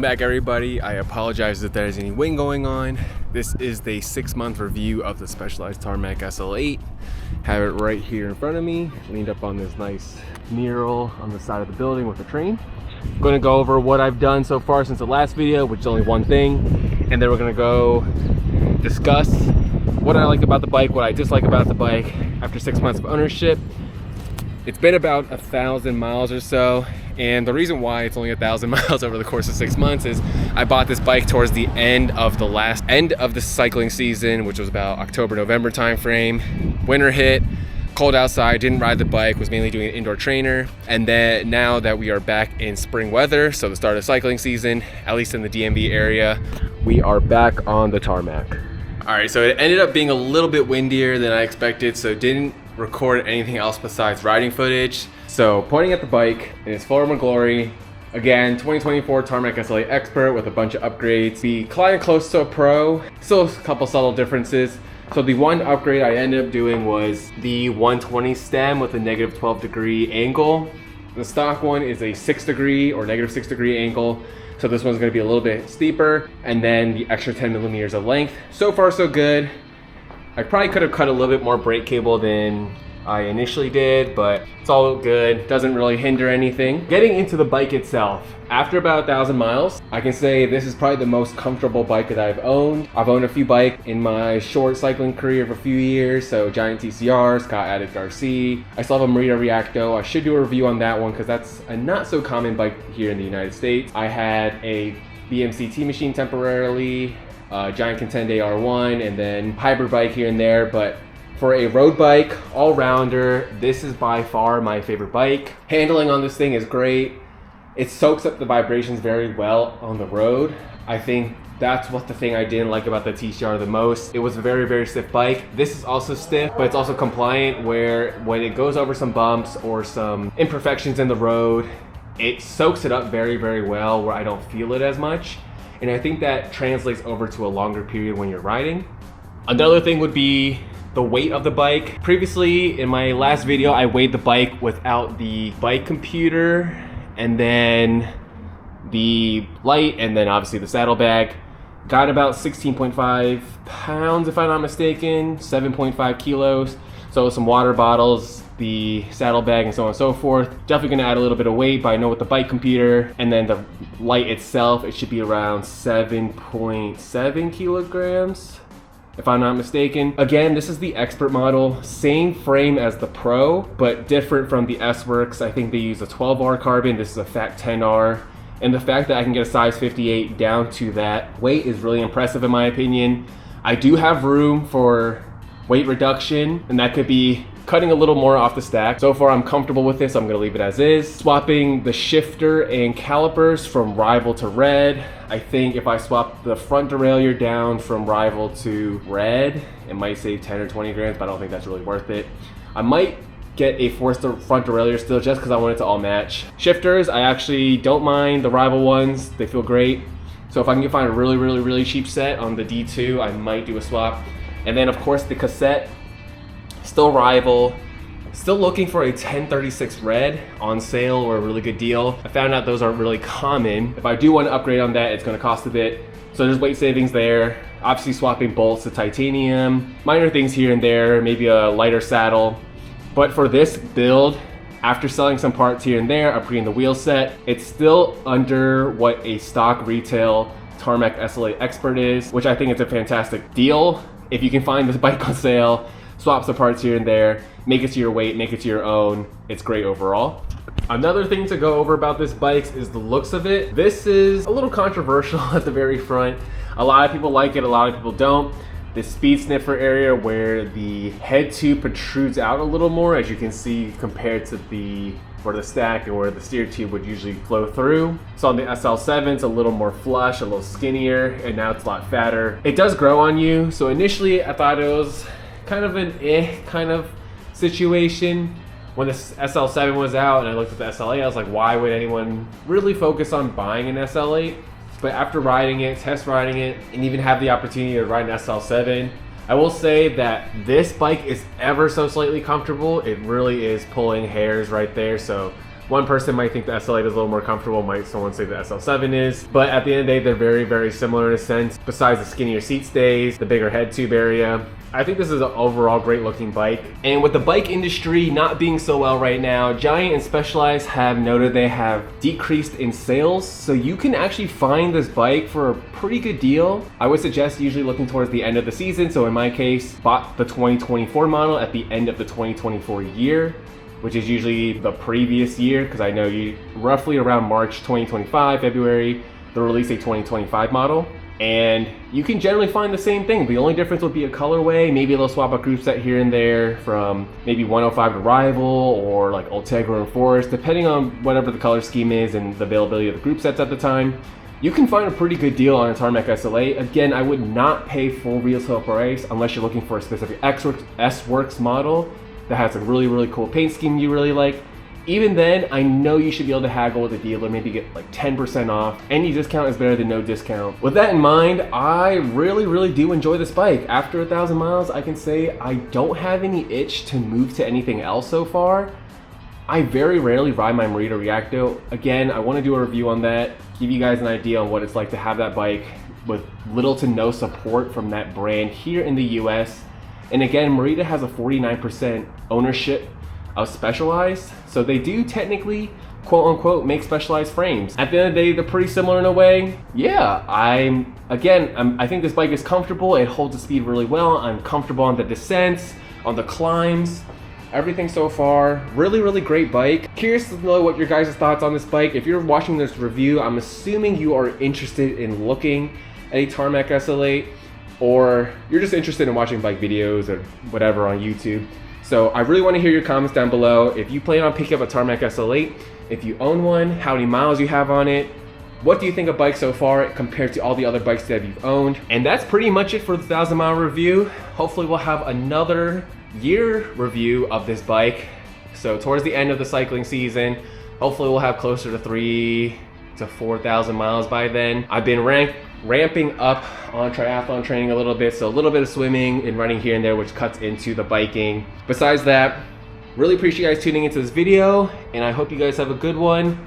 back, everybody. I apologize if there's any wind going on. This is the 6-month review of the Specialized Tarmac SL8. Have it right here in front of me, leaned up on this nice mural on the side of the building with the train. I'm going to go over what I've done so far since the last video, which is only one thing, and then we're going to go discuss what I like about the bike, what I dislike about the bike after 6 months of ownership. It's been about 1,000 miles or so, and the reason why it's only 1,000 miles over the course of 6 months is I bought this bike towards the end of the cycling season, which was about October, November time frame. Winter hit, cold outside, didn't ride the bike, was mainly doing an indoor trainer. And then now that we are back in spring weather, so the start of cycling season, at least in the DMV area, we are back on the tarmac. All right, so it ended up being a little bit windier than I expected, so didn't record anything else besides riding footage. So pointing at the bike in its former glory, again, 2024 Tarmac SL8 Expert with a bunch of upgrades. The client close to a pro, still a couple subtle differences. So the one upgrade I ended up doing was the 120 stem with a -12-degree angle. The stock one is a 6-degree or -6-degree angle. So this one's gonna be a little bit steeper, and then the extra 10 millimeters of length. So far, so good. I probably could have cut a little bit more brake cable than I initially did, but it's all good. Doesn't really hinder anything. Getting into the bike itself, after about 1,000 miles, I can say this is probably the most comfortable bike that I've owned. I've owned a few bikes in my short cycling career of a few years, so Giant TCR, Scott Addict RC. I still have a Merida Reacto. I should do a review on that one because that's a not so common bike here in the United States. I had a BMCT machine temporarily, Giant Contende R1, and then hybrid bike here and there. But for a road bike, all-rounder, this is by far my favorite bike. Handling on this thing is great. It soaks up the vibrations very well on the road. I think that's what the thing I didn't like about the TCR the most. It was a very, very stiff bike. This is also stiff, but it's also compliant, where when it goes over some bumps or some imperfections in the road, it soaks it up very, very well where I don't feel it as much. And I think that translates over to a longer period when you're riding. Another thing would be the weight of the bike. Previously, in my last video, I weighed the bike without the bike computer, and then the light, and then obviously the saddlebag. Got about 16.5 pounds, if I'm not mistaken, 7.5 kilos. So some water bottles, the saddlebag, and so on and so forth. Definitely gonna add a little bit of weight, but I know with the bike computer and then the light itself, it should be around 7.7 kilograms, if I'm not mistaken. Again, this is the Expert model, same frame as the Pro, but different from the S-Works. I think they use a 12R carbon, this is a Fat 10R. And the fact that I can get a size 58 down to that weight is really impressive in my opinion. I do have room for weight reduction, and that could be cutting a little more off the stack. So far, I'm comfortable with this. I'm gonna leave it as is. Swapping the shifter and calipers from Rival to Red. I think if I swap the front derailleur down from Rival to Red, it might save 10 or 20 grams, but I don't think that's really worth it. I might get a forced front derailleur still just because I want it to all match. Shifters, I actually don't mind the Rival ones. They feel great. So if I can find a really, really, really cheap set on the D2, I might do a swap. And then of course the cassette, still Rival, still looking for a 1036 Red on sale or a really good deal. I found out those aren't really common. If I do want to upgrade on that, it's gonna cost a bit. So there's weight savings there. Obviously swapping bolts to titanium, minor things here and there, maybe a lighter saddle. But for this build, after selling some parts here and there, upgrading the wheel set, it's still under what a stock retail Tarmac SL8 Expert is, which I think is a fantastic deal. If you can find this bike on sale, swap some parts here and there, make it to your weight, make it to your own, it's great overall. Another thing to go over about this bike is the looks of it. This is a little controversial at the very front. A lot of people like it, a lot of people don't. The speed sniffer area where the head tube protrudes out a little more, as you can see, compared to where the stack and where the steer tube would usually flow through. So on the SL7, it's a little more flush, a little skinnier, and now it's a lot fatter. It does grow on you, so initially I thought it was kind of an kind of situation. When the SL7 was out and I looked at the SL8, I was like, why would anyone really focus on buying an SL8? But after riding it, test riding it, and even have the opportunity to ride an SL7, I will say that this bike is ever so slightly comfortable. It really is pulling hairs right there. So One person might think the SL8 is a little more comfortable, might someone say the SL7 is, but at the end of the day, they're very, very similar in a sense. Besides the skinnier seat stays, the bigger head tube area, I think this is an overall great looking bike. And with the bike industry not being so well right now, Giant and Specialized have noted they have decreased in sales. So you can actually find this bike for a pretty good deal. I would suggest usually looking towards the end of the season. So in my case, bought the 2024 model at the end of the 2024 year, which is usually the previous year, because I know you roughly around March 2025, February, they'll release a 2025 model. And you can generally find the same thing. The only difference would be a colorway, maybe a little swap a group set here and there from maybe 105 to Rival or like Ultegra and Forest, depending on whatever the color scheme is and the availability of the group sets at the time. You can find a pretty good deal on a Tarmac SL8. Again, I would not pay full retail price unless you're looking for a specific S-Works model that has a really, really cool paint scheme you really like. Even then, I know you should be able to haggle with a dealer, maybe get like 10% off. Any discount is better than no discount. With that in mind, I really, really do enjoy this bike. After 1,000 miles, I can say I don't have any itch to move to anything else so far. I very rarely ride my Merida Reacto. Again, I want to do a review on that, give you guys an idea on what it's like to have that bike with little to no support from that brand here in the US. And again, Merida has a 49% ownership of Specialized, so they do technically, quote unquote, make Specialized frames. At the end of the day, they're pretty similar in a way. Yeah, I think this bike is comfortable. It holds the speed really well. I'm comfortable on the descents, on the climbs, everything so far. Really, really great bike. Curious to know what your guys' thoughts on this bike. If you're watching this review, I'm assuming you are interested in looking at a Tarmac SL8, or you're just interested in watching bike videos or whatever on YouTube. So I really want to hear your comments down below. If you plan on picking up a Tarmac SL8, if you own one, how many miles you have on it, what do you think of bike so far compared to all the other bikes that you've owned? And that's pretty much it for the 1,000 mile review. Hopefully we'll have another year review of this bike. So towards the end of the cycling season, hopefully we'll have closer to 3,000 to 4,000 miles by then. I've been ramping up on triathlon training a little bit, so a little bit of swimming and running here and there, which cuts into the biking. Besides that, really appreciate you guys tuning into this video, and I hope you guys have a good one.